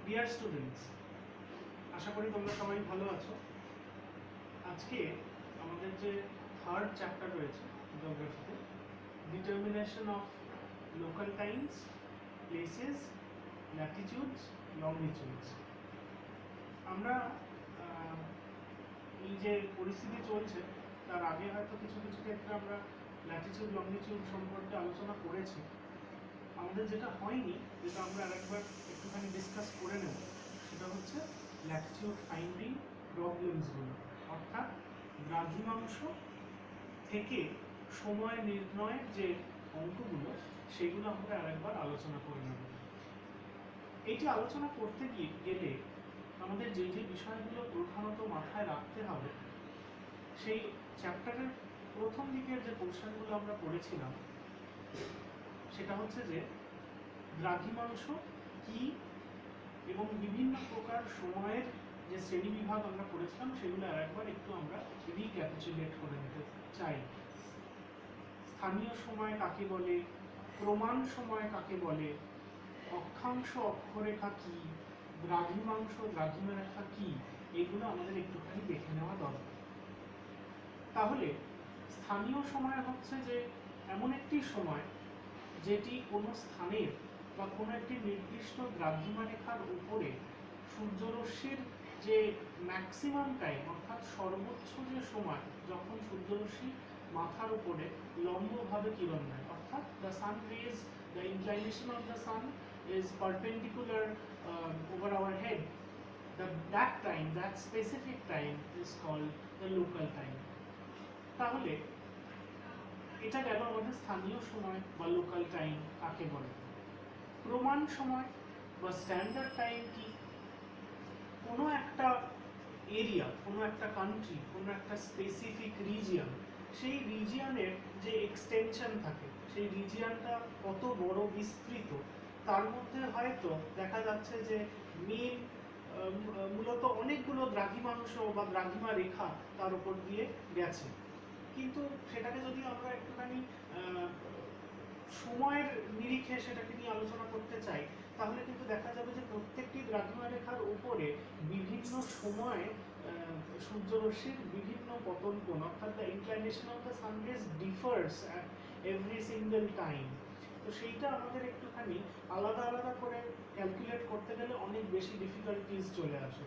Dear students, আশা করি তোমরা সবাই ভালো আছো। আজকে আমাদের যে থার্ড চ্যাপ্টার রয়েছে জিওগ্রাফিতে, determination of local times, places, latitudes, longitudes. আমরা এই যে পরিস্থিতি চলছে তার আগে হয়তো কিছু কিছু ক্ষেত্রে আমরা ল্যাটিটিউড লংগিটিউড সম্পর্কে আলোচনা করেছি। আমাদের যেটা হয়নি, যেটা আমরা আরেকবার একটুখানি ডিসকাস করে নেব, সেটা হচ্ছে ল্যাটিটিউড ফাইন্ডিং প্রবলেমসগুলো, অর্থাৎ দ্রাঘিমাংশ থেকে সময় নির্ণয়ের যে অঙ্কগুলো সেগুলো আমরা আরেকবার আলোচনা করে নেব। এইটি আলোচনা করতে গেলে আমাদের যে যে বিষয়গুলো প্রধানত মাথায় রাখতে হবে, সেই চ্যাপ্টারের প্রথম দিকের যে পোর্শনগুলো আমরা পড়েছিলাম সেটা হচ্ছে যে দ্রাঘিমাংশ কি এবং বিভিন্ন প্রকার সময়ের যে শ্রেণীবিভাগ আমরা করেছিলাম সেগুলো আরেকবার একটু আমরা রিক্যাপিচুলেট করে নিতে চাই। স্থানীয় সময় কাকে বলে, প্রমাণ সময় কাকে বলে, অক্ষাংশ অক্ষরেখা কি, দ্রাঘিমাংশ দ্রাঘিমারেখা কি, এগুলো আমাদের একটুখানি দেখে নেওয়া দরকার। তাহলে স্থানীয় সময় হচ্ছে যে এমন একটি সময় যেটি কোনো স্থানের বা কোনো একটি নির্দিষ্ট দ্রাঘিমা রেখার উপরে সূর্যরশ্মির যে ম্যাক্সিমাম টাইম, অর্থাৎ সর্বোচ্চ যে সময় যখন সূর্যরশ্মি মাথার উপরে লম্বভাবে কিরণ দেয়, অর্থাৎ the sun rays, the inclination of the sun is perpendicular over our head. That time, that specific time is called the local time. তাহলে এটা গেল আমাদের স্থানীয় সময় বা লোকাল টাইম কাকে বলে। প্রমাণ সময় বা স্ট্যান্ডার্ড টাইম কি? কোনো একটা এরিয়া, কোনো একটা কান্ট্রি, কোনো একটা স্পেসিফিক রিজিয়ন, সেই রিজিয়নের যে এক্সটেনশন থাকে, সেই রিজিয়নটা কত বড় বিস্তৃত, তার মধ্যে হয়তো দেখা যাচ্ছে যে মেন মূলত অনেকগুলো দ্রাঘিমাংশ বা দ্রাঘিমা রেখা তার উপর দিয়ে গেছে। কিন্তু সেটাকে যদি আমরা একটুখানি সময়ের নিরিখে সেটাকে নিয়ে আলোচনা করতে চাই, তাহলে কিন্তু দেখা যাবে যে প্রত্যেকটি দ্রাঘিমা রেখার উপরে বিভিন্ন সময়ে সূর্যরশ্মির বিভিন্ন পতন কোণ, অর্থাৎ the inclination of the sun rays differs at every single time. তো সেইটা আমাদের একটুখানি আলাদা আলাদা করে ক্যালকুলেট করতে গেলে অনেক বেশি ডিফিকাল্টিজ চলে আসে।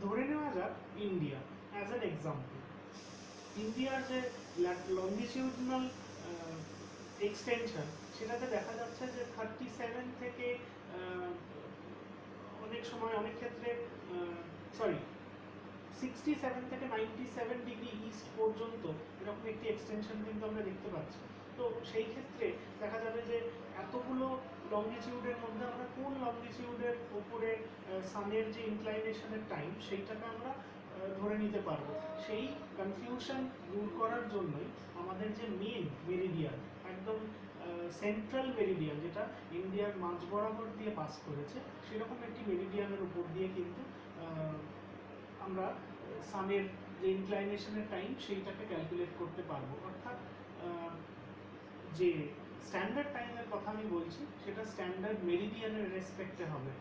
ধরে নেওয়া যাক ইন্ডিয়া অ্যাজ অ্যান এক্সাম্পল। ইন্ডিয়ার যে লংগিটিউডনাল এক্সটেনশন, সেটাতে দেখা যাচ্ছে যে 37 থেকে অনেক সময় অনেক ক্ষেত্রে 67 থেকে 97 ডিগ্রি ইস্ট পর্যন্ত এরকম একটি এক্সটেনশন কিন্তু আমরা দেখতে পাচ্ছি। তো সেই ক্ষেত্রে দেখা যাবে যে এতগুলো লংগিটিউডের মধ্যে আমরা কোন লংগিটিউডের উপরে সানের যে ইনক্লাইনেশনের টাইম সেইটাকে আমরা ধরে নিতে পারবো। সেই কনফিউশন দূর করার জন্যই আমাদের যে মেন মেরিডিয়ান, একদম সেন্ট্রাল মেরিডিয়ান, যেটা ইন্ডিয়ার মাঝ বরাবর দিয়ে পাস করেছে, সেরকম একটি মেরিডিয়ানের উপর দিয়ে কিন্তু আমরা সানের যে ইনক্লাইনেশনের টাইম সেইটাকে ক্যালকুলেট করতে পারবো। অর্থাৎ যে স্ট্যান্ডার্ড টাইমের কথা আমি বলছি সেটা স্ট্যান্ডার্ড মেরিডিয়ানের রেসপেক্টে হবে।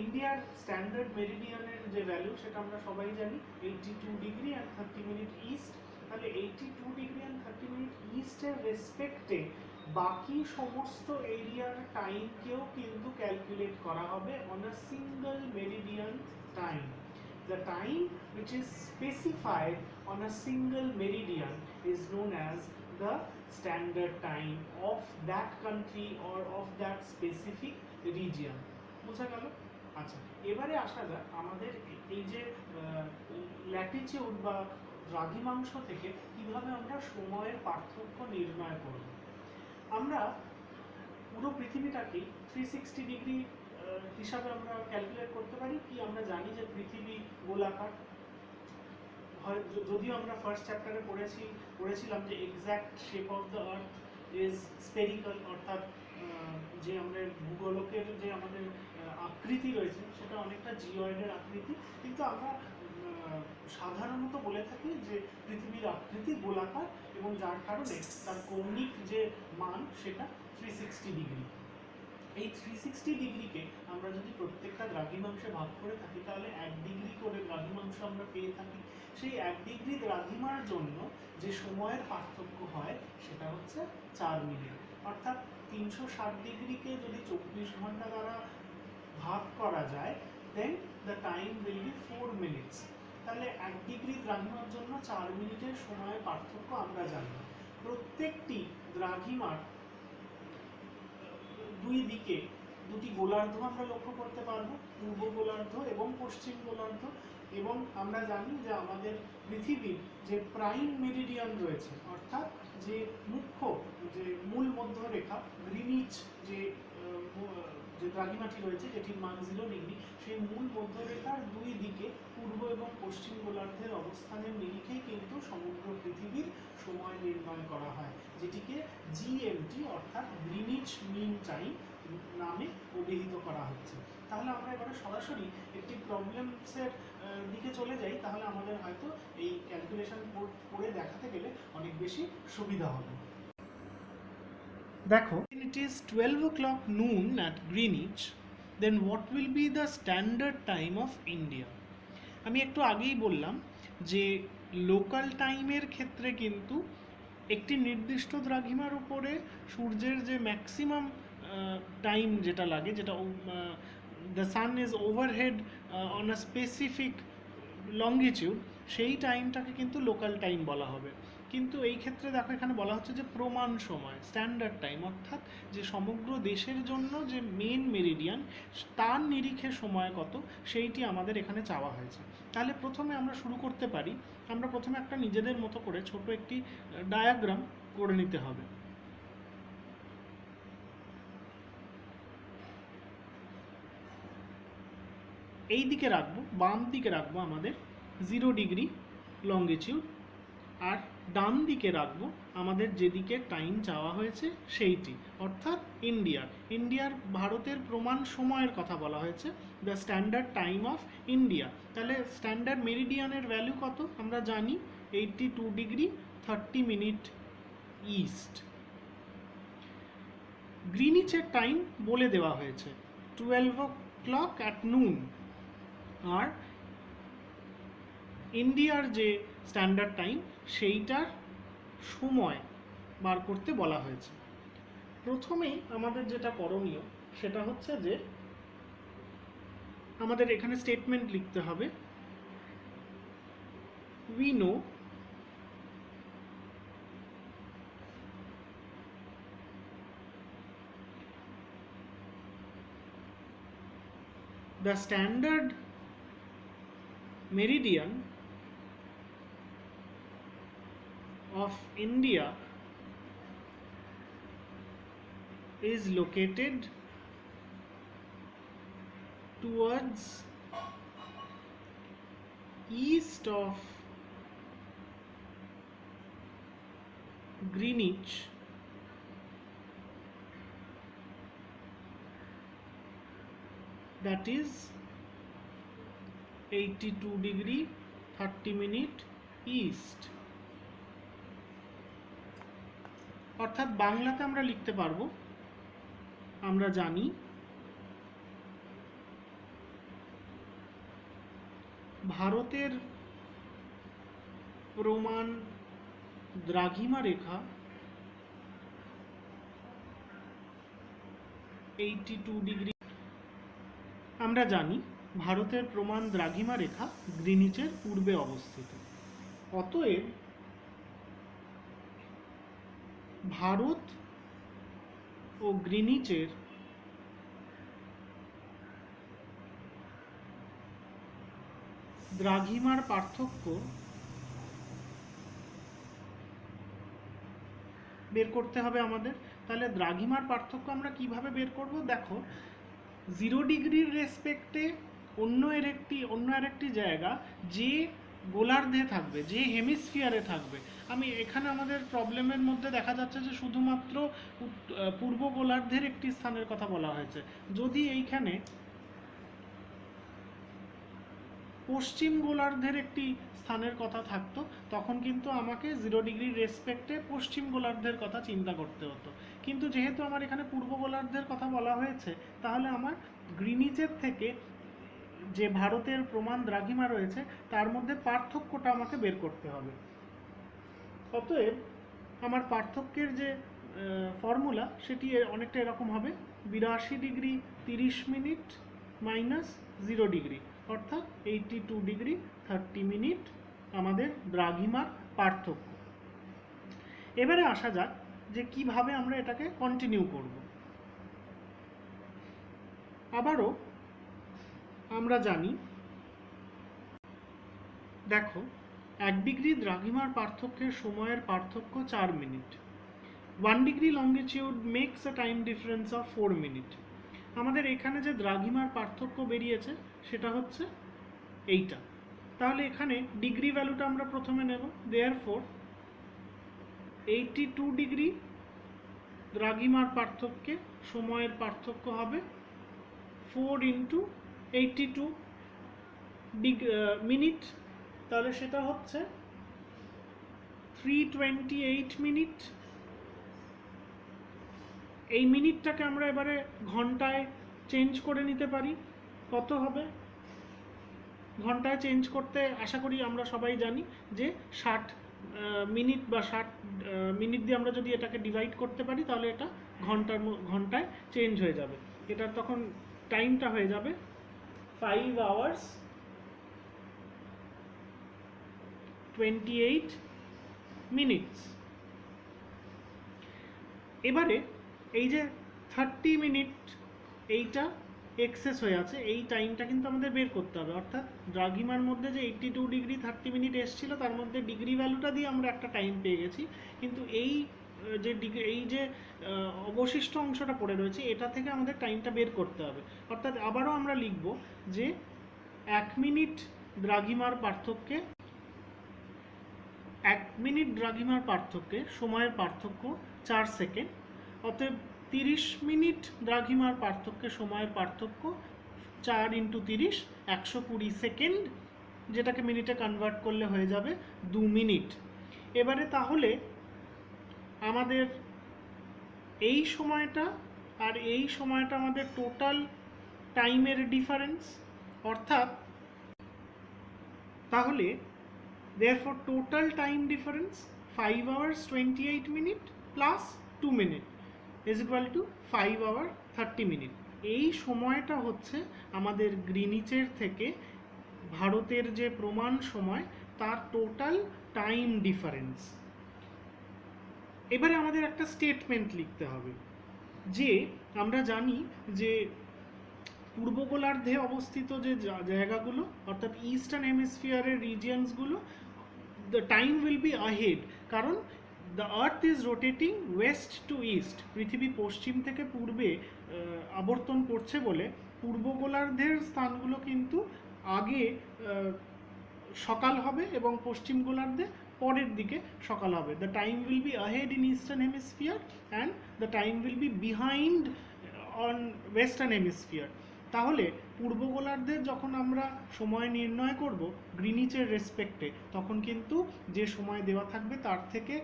ইন্ডিয়ার স্ট্যান্ডার্ড মেরিডিয়ানের যে ভ্যালু সেটা আমরা সবাই জানি 82 ডিগ্রি অ্যান্ড 30 মিনিট ইস্ট। তাহলে 82 ডিগ্রি অ্যান্ড 30 মিনিট ইস্টের রেসপেক্টে বাকি সমস্ত এরিয়ার টাইমকেও কিন্তু ক্যালকুলেট করা হবে on a single meridian time. The time which is specified on a single meridian is known as the standard time of that country or of that specific region. বুঝা গেল? আচ্ছা, এবারে আসা যাক আমাদের এই যে ল্যাটিটিউড বা দ্রাঘিমাংশ থেকে কিভাবে আমরা সময়ের পার্থক্য নির্ণয় করব। আমরা পুরো পৃথিবীটাকেই 360 ডিগ্রি হিসাবে আমরা ক্যালকুলেট করতে পারি কি? আমরা জানি যে পৃথিবী গোলাকার। যদিও আমরা ফার্স্ট চ্যাপ্টারে পড়েছিলাম যে exact shape of the earth is spherical, অর্থাৎ যে আমাদের ভূগোলকের যে আমাদের আকৃতি রয়েছে সেটা অনেকটা জিওয়েডের আকৃতি, কিন্তু আমরা সাধারণত বলে থাকি যে পৃথিবীর আকৃতি গোলাকার এবং যার কারণে তার কৌণিক যে মান সেটা 360 ডিগ্রি। এই 360 ডিগ্রিকে আমরা যদি প্রত্যেকটা দ্রাঘিমাংশ দ্রাঘিমাংশে ভাগ করে থাকি তাহলে 1 ডিগ্রি করে দ্রাঘিমাংশ আমরা পেয়ে থাকি। সেই 1 ডিগ্রি দ্রাঘিমার জন্য যে সময়ের পার্থক্য হয় সেটা হচ্ছে 4 মিনিট। অর্থাৎ 360 ডিগ্রিকে যদি 24 ঘন্টা দ্বারা ভাগ করা যায়, then the time will be 4 minutes. তাহলে 1 ডিগ্রি দ্রাঘিমার জন্য 4 মিনিটের সময়ের পার্থক্য আমরা জানি। প্রত্যেকটি দ্রাঘিমার দুই দিকে দুটি গোলার্ধ আমরা লক্ষ্য করতে পারবো, পূর্ব গোলার্ধ এবং পশ্চিম গোলার্ধ। এবং আমরা জানি যে আমাদের পৃথিবীর যে প্রাইম মেরিডিয়ান রয়েছে, অর্থাৎ যে মুখ্য যে মূল মধ্যরেখা গ্রিনিচ যে দ্রাঘিমাটি রয়েছে যেটির মান 0 ডিগ্রি, সেই মূল মধ্যরেখার দুই দিকে পূর্ব এবং পশ্চিম গোলার্ধের অবস্থানের নিরিখেই কিন্তু সমগ্র পৃথিবীর সময় নির্ণয় করা হয়, যেটিকে জিএমটি অর্থাৎ গ্রিনিচ মিন টাইম নামে অভিহিত করা হচ্ছে। তাহলে আমরা এবারে সরাসরি একটি প্রবলেমসের দিকে চলে যাই, তাহলে আমাদের হয়তো এই ক্যালকুলেশন করে দেখাতে গেলে অনেক বেশি সুবিধা হবে। দেখো, it is 12 o'clock noon at Greenwich, then what will be the standard time of India? আমি একটু আগেই বললাম যে লোকাল টাইমের ক্ষেত্রে কিন্তু একটি নির্দিষ্ট দ্রাঘিমার উপরে সূর্যের যে ম্যাক্সিমাম টাইম যেটা লাগে, যেটা the sun is overhead on a specific longitude, সেই টাইমটাকে কিন্তু লোকাল টাইম বলা হবে। কিন্তু এই ক্ষেত্রে দেখো এখানে বলা হচ্ছে যে প্রমাণ সময়, স্ট্যান্ডার্ড টাইম, অর্থাৎ যে সমগ্র দেশের জন্য যে মেন মেরিডিয়ান তার নিরিখে সময় কত সেইটি আমাদের এখানে চাওয়া হয়েছে। তাহলে প্রথমে আমরা শুরু করতে পারি, আমরা প্রথমে একটা নিজেদের মতো করে ছোট একটি ডায়াগ্রাম করে নিতে হবে। এই দিকে রাখবো, বাম দিকে রাখবো আমাদের 0 ডিগ্রি লঙ্গিটিউড, আর ডান দিকে রাখবো আমাদের যেদিকে টাইম চাওয়া হয়েছে সেইটি, অর্থাৎ ইন্ডিয়ার ভারতের প্রমাণ সময়ের কথা বলা হয়েছে, the standard time of India. তাহলে স্ট্যান্ডার্ড মেরিডিয়ানের ভ্যালু কত আমরা জানি, 82 ডিগ্রি 30 মিনিট ইস্ট। গ্রিনিচের টাইম বলে দেওয়া হয়েছে 12 o'clock at noon, আর ইন্ডিয়ার যে স্ট্যান্ডার্ড টাইম সেইটার সময় বার করতে বলা হয়েছে। প্রথমেই আমাদের যেটা করণীয় সেটা হচ্ছে যে আমাদের এখানে স্টেটমেন্ট লিখতে হবে, we know the standard meridian of India is located towards east of Greenwich, that is 82 degree 30 minute east। অর্থাৎ বাংলাতে আমরা লিখতে পারবো, আমরা জানি ভারতের প্রমাণ দ্রাঘিমা রেখা 82 ডিগ্রি, আমরা জানি ভারতের প্রমাণ দ্রাঘিমা রেখা গ্রিনিচের পূর্বে অবস্থিত। অতএব ভারত ও গ্রিনিচের দ্রাঘিমার পার্থক্য বের করতে হবে আমাদের। তাহলে দ্রাঘিমার পার্থক্য আমরা কিভাবে বের করব? দেখো, 0 ডিগ্রির রেসপেক্টে অন্য আরেকটি জায়গা যে গোলার্ধে থাকবে, যে হেমিস্ফিয়ারে থাকবে। আমি এখানে আমাদের প্রবলেমের মধ্যে দেখা যাচ্ছে যে শুধুমাত্র পূর্ব গোলার্ধের একটি স্থানের কথা বলা হয়েছে। যদি এইখানে পশ্চিম গোলার্ধের একটি স্থানের কথা থাকতো তখন কিন্তু আমাকে 0 ডিগ্রির রেসপেক্টে পশ্চিম গোলার্ধের কথা চিন্তা করতে হতো। কিন্তু যেহেতু আমার এখানে পূর্ব গোলার্ধের কথা বলা হয়েছে, তাহলে আমার গ্রিনিচের থেকে যে ভারতের প্রমাণ দ্রাঘিমা রয়েছে তার মধ্যে পার্থক্যটা আমাকে বের করতে হবে। অতএব আমার পার্থক্যের যে ফর্মুলা সেটি অনেকটা এরকম হবে, 82 ডিগ্রি 30 মিনিট মাইনাস 0 ডিগ্রি, অর্থাৎ 82 ডিগ্রি 30 মিনিট আমাদের দ্রাঘিমার পার্থক্য। এবারে আসা যাক যে কিভাবে আমরা এটাকে কন্টিনিউ করব। আবারও আমরা জানি, দেখো 1 ডিগ্রি দ্রাঘিমার পার্থক্যের সময়ের পার্থক্য 4 minute. 1 degree longitude makes a time difference of 4 minute. আমাদের এখানে যে দ্রাঘিমার পার্থক্য বেরিয়েছে সেটা হচ্ছে এইটা। তাহলে এখানে ডিগ্রি ভ্যালুটা আমরা প্রথমে নেব। দেয়ারফর 82 ডিগ্রি দ্রাঘিমার পার্থক্যে সময়ের পার্থক্য হবে 4 ইন্টু 82 মিনিট, তাহলে সেটা হচ্ছে 328 মিনিট। এই মিনিটটাকে আমরা এবারে ঘন্টায় চেঞ্জ করে নিতে পারি। কত হবে? ঘন্টায় চেঞ্জ করতে আশা করি আমরা সবাই জানি যে 60 মিনিট বা 60 মিনিট দিয়ে আমরা যদি এটাকে ডিভাইড করতে পারি তাহলে এটা ঘন্টায় চেঞ্জ হয়ে যাবে। এটার তখন টাইমটা হয়ে যাবে 5 hours 28 minutes। এবারে এই যে 30 মিনিট এইটা এক্সেস হয়ে আছে, এই টাইমটা কিন্তু আমাদের বের করতে হবে। অর্থাৎ দ্রাঘিমার মধ্যে যে 82 ডিগ্রি 30 মিনিট এসেছিল তার মধ্যে ডিগ্রি ভ্যালুটা দিয়ে আমরা একটা টাইম পেয়ে গেছি, কিন্তু এই যে অবশিষ্ট অংশটা পড়ে রয়েছে এটা থেকে আমাদের টাইমটা বের করতে হবে। অর্থাৎ আবারও আমরা লিখব যে 1 মিনিট দ্রাঘিমার পার্থক্যে 1 মিনিট দ্রাঘিমার পার্থক্যে সময়ের পার্থক্য 4 সেকেন্ড। অতএব 30 মিনিট দ্রাঘিমার পার্থক্যে সময়ের পার্থক্য 4 ইন্টু 30 120 সেকেন্ড, যেটাকে মিনিটে কনভার্ট করলে হয়ে যাবে 2 মিনিট। এবারে তাহলে আমাদের এই সময়টা আর এই সময়টা আমাদের টোটাল টাইমের ডিফারেন্স, অর্থাৎ তাহলে therefore total time difference 5 hours 28 minute plus 2 minute is equal to 5 hour 30 minute। এই সময়টা হচ্ছে আমাদের গ্রিনিচের থেকে ভারতের যে প্রমাণ সময় তার টোটাল টাইম ডিফারেন্স। এবারে আমাদের একটা স্টেটমেন্ট লিখতে হবে যে আমরা জানি যে পূর্ব গোলার্ধে অবস্থিত যে জায়গাগুলো অর্থাৎ eastern হেমিস্ফিয়ারের রিজিয়নসগুলো the time will be ahead, কারণ the earth is rotating west to east, পৃথিবী পশ্চিম থেকে পূর্বে আবর্তন করছে বলে পূর্ব গোলার্ধের স্থানগুলো কিন্তু আগে সকাল হবে এবং পশ্চিম গোলার্ধে পরের দিকে সকাল হবে। the time will be ahead in eastern hemisphere and the time will be behind on western hemisphere। তাহলে পূর্ব গোলার্ধে যখন আমরা সময় নির্ণয় করব গ্রিনিচের রেসপেক্টে, তখন কিন্তু যে সময় দেওয়া থাকবে তার থেকে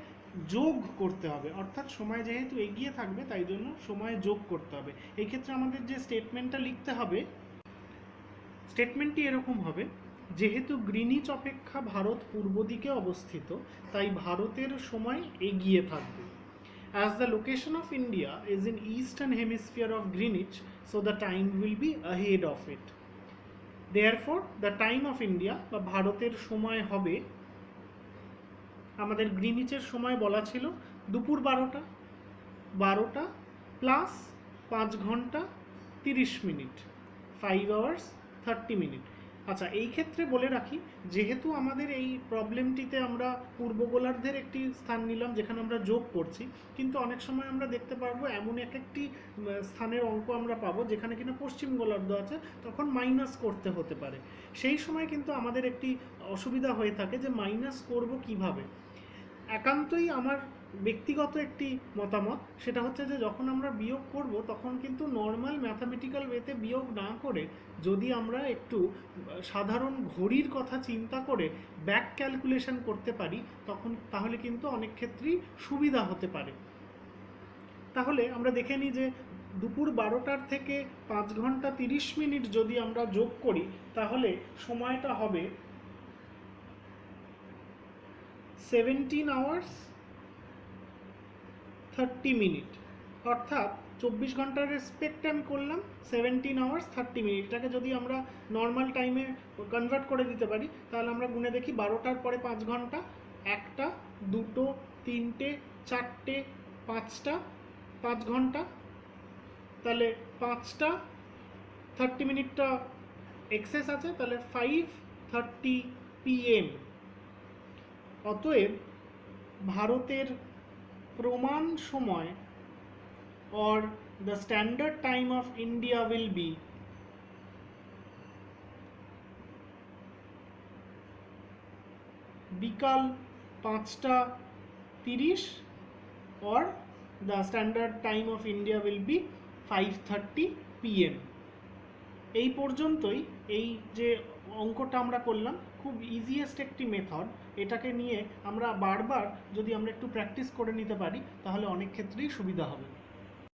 যোগ করতে হবে, অর্থাৎ সময় যেহেতু এগিয়ে থাকবে তাই জন্য সময় যোগ করতে হবে। এই ক্ষেত্রে আমাদের যে স্টেটমেন্টটা লিখতে হবে, স্টেটমেন্টটি এরকম হবে, যেহেতু গ্রিনিচ অপেক্ষা ভারত পূর্ব দিকে অবস্থিত তাই ভারতের সময় এগিয়ে থাকবে। As the location of India is in eastern hemisphere of Greenwich, so the time will be ahead of it. Therefore, the time of India বা ভারতের সময় হবে, আমাদের গ্রিনিচের সময় বলা ছিল দুপুর 12টা প্লাস 5 ঘন্টা 30 মিনিট 5 hours 30 মিনিট। আচ্ছা, এই ক্ষেত্রে বলে রাখি, যেহেতু আমাদের এই প্রবলেমটিতে আমরা পূর্ব গোলার্ধের একটি স্থান নিলাম যেখানে আমরা যোগ করছি, কিন্তু অনেক সময় আমরা দেখতে পারবো এমন একটি স্থানের অঙ্ক আমরা পাবো যেখানে কিনা পশ্চিম গোলার্ধ আছে, তখন মাইনাস করতে হতে পারে। সেই সময় কিন্তু আমাদের একটি অসুবিধা হয়ে থাকে যে মাইনাস করব কিভাবে। একান্তই আমার ব্যক্তিগত একটি মতামত, সেটা হচ্ছে যে যখন আমরা বিয়োগ করব তখন কিন্তু নর্মাল ম্যাথামেটিক্যাল ওয়েতে বিয়োগ না করে যদি আমরা একটু সাধারণ ঘড়ির কথা চিন্তা করে ব্যাক ক্যালকুলেশন করতে পারি তাহলে কিন্তু অনেক ক্ষেত্রেই সুবিধা হতে পারে। তাহলে আমরা দেখে নিই যে দুপুর 12টার থেকে 5 ঘন্টা 30 মিনিট যদি আমরা যোগ করি তাহলে সময়টা হবে 17 আওয়ার্স 30 মিনিট। অর্থাৎ 24 ঘন্টার রেসপেক্টে আমি করলাম 17 আওয়ার্স 30 মিনিট। এটাকে যদি আমরা নর্মাল টাইমে কনভার্ট করে দিতে পারি তাহলে আমরা গুনে দেখি 12টার পরে 5 ঘন্টা, 1টা 2টো 3টে 4টে 5টা 5 ঘন্টা, তাহলে 5টা 30 মিনিটটা এক্সেস আছে, তাহলে 5:30 PM। অতএব ভারতের প্রমাণ সময় or the standard time of India will be বিকাল 5:30 or the standard time of India will be 5:30 PM। এই পর্যন্তই। এই যে অঙ্কটা আমরা করলাম খুব ইজিয়েস্ট একটি মেথড। এটাকে নিয়ে আমরা বারবার যদি আমরা একটু প্র্যাকটিস করে নিতে পারি তাহলে অনেক ক্ষেত্রেই সুবিধা হবে।